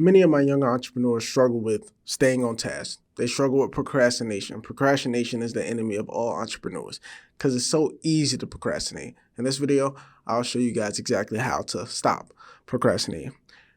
Many of my younger entrepreneurs struggle with staying on task. They struggle with procrastination. Procrastination is the enemy of all entrepreneurs because it's so easy to procrastinate. In this video, I'll show you guys exactly how to stop procrastinating.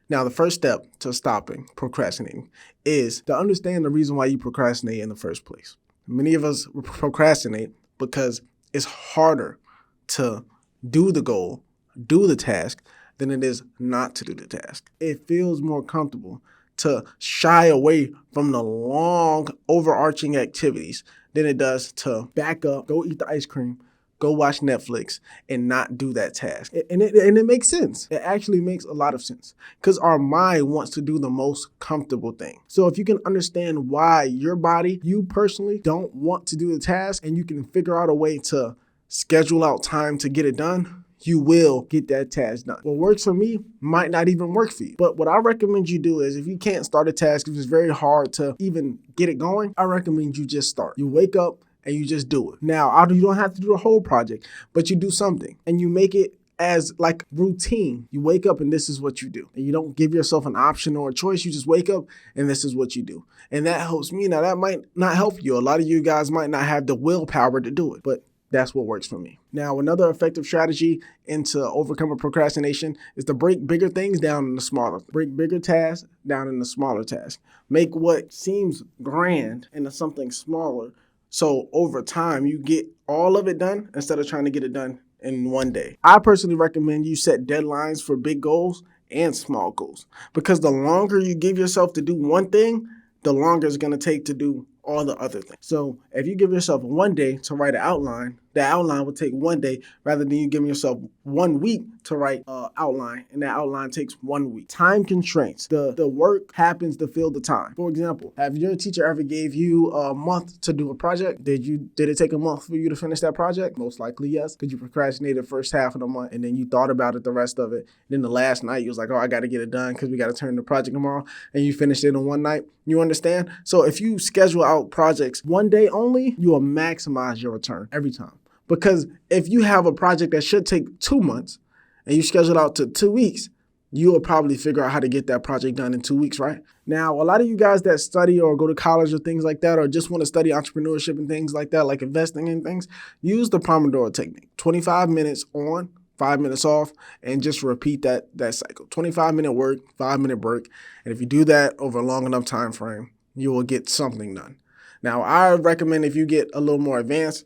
Now, the first step to stopping procrastinating is to understand the reason why you procrastinate in the first place. Many of us procrastinate because it's harder to do the goal, do the task, than it is not to do the task. It feels more comfortable to shy away from the long, overarching activities than it does to back up, go eat the ice cream, go watch Netflix, and not do that task. And it makes sense. It actually makes a lot of sense because our mind wants to do the most comfortable thing. So if you can understand why your body, you personally don't want to do the task, and you can figure out a way to schedule out time to get it done, you will get that task done. What works for me might not even work for you. But what I recommend you do is if you can't start a task, if it's very hard to even get it going, I recommend you just start. You wake up and you just do it. Now, you don't have to do the whole project, but you do something and you make it as like routine. You wake up and this is what you do. And you don't give yourself an option or a choice. You just wake up and this is what you do. And that helps me. Now, that might not help you. A lot of you guys might not have the willpower to do it, but that's what works for me. Now, another effective strategy into overcoming procrastination is to break bigger things down into smaller. Break bigger tasks down into smaller tasks. Make what seems grand into something smaller. So over time, you get all of it done instead of trying to get it done in one day. I personally recommend you set deadlines for big goals and small goals, because the longer you give yourself to do one thing, the longer it's going to take to do all the other things. So if you give yourself 1 day to write an outline, the outline will take 1 day rather than you giving yourself 1 week to write an outline, and that outline takes 1 week. Time constraints. The work happens to fill the time. For example, have your teacher ever gave you a month to do a project? Did it take a month for you to finish that project? Most likely yes. Could you procrastinate the first half of the month and then you thought about it the rest of it? And then the last night you was like, oh, I got to get it done because we got to turn the project tomorrow, and you finished it in one night. You understand? So if you schedule out projects 1 day only, you will maximize your return every time. Because if you have a project that should take 2 months and you schedule it out to 2 weeks, you will probably figure out how to get that project done in 2 weeks, right? Now, a lot of you guys that study or go to college or things like that, or just want to study entrepreneurship and things like that, like investing in things, use the Pomodoro technique. 25 minutes on, 5 minutes off, and just repeat that cycle. 25-minute work, 5-minute break. And if you do that over a long enough time frame, you will get something done. Now, I recommend if you get a little more advanced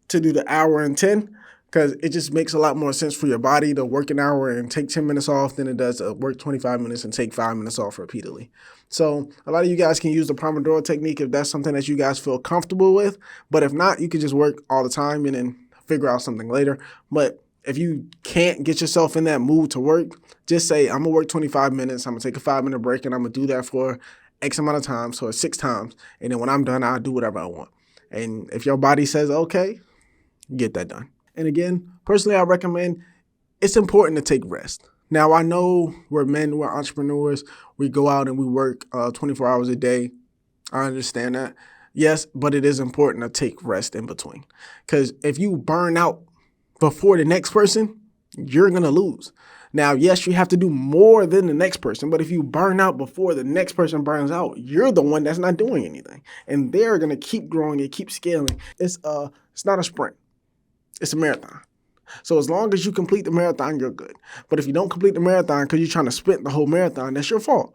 to do the hour and 10, because it just makes a lot more sense for your body to work an hour and take 10 minutes off than it does to work 25 minutes and take 5 minutes off repeatedly. So a lot of you guys can use the Pomodoro technique if that's something that you guys feel comfortable with. But if not, you can just work all the time and then figure out something later. But if you can't get yourself in that mood to work, just say, I'm going to work 25 minutes. I'm going to take a 5-minute break, and I'm going to do that for X amount of time, so it's 6 times. And then when I'm done, I'll do whatever I want. And if your body says, okay, get that done. And again, personally, I recommend it's important to take rest. Now, I know we're men, we're entrepreneurs. We go out and we work 24 hours a day. I understand that. Yes, but it is important to take rest in between. Because if you burn out before the next person, you're going to lose. Now, yes, you have to do more than the next person, but if you burn out before the next person burns out, you're the one that's not doing anything. And they're going to keep growing and keep scaling. It's not a sprint. It's a marathon. So as long as you complete the marathon, you're good. But if you don't complete the marathon because you're trying to sprint the whole marathon, that's your fault.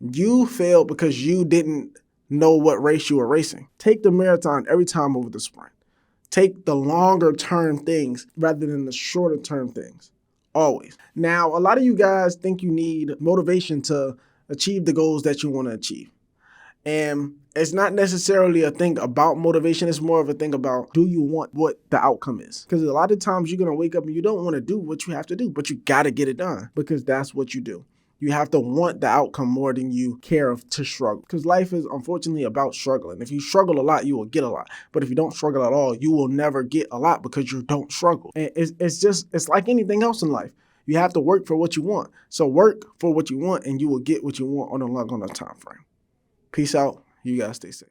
You failed because you didn't know what race you were racing. Take the marathon every time over the sprint. Take the longer term things rather than the shorter term things. Always. Now, a lot of you guys think you need motivation to achieve the goals that you want to achieve. And it's not necessarily a thing about motivation. It's more of a thing about, do you want what the outcome is? Because a lot of times you're going to wake up and you don't want to do what you have to do, but you got to get it done because that's what you do. You have to want the outcome more than you care to struggle, because life is unfortunately about struggling. If you struggle a lot, you will get a lot. But if you don't struggle at all, you will never get a lot because you don't struggle. And it's like anything else in life. You have to work for what you want. So work for what you want and you will get what you want on a long enough time frame. Peace out. You guys stay safe.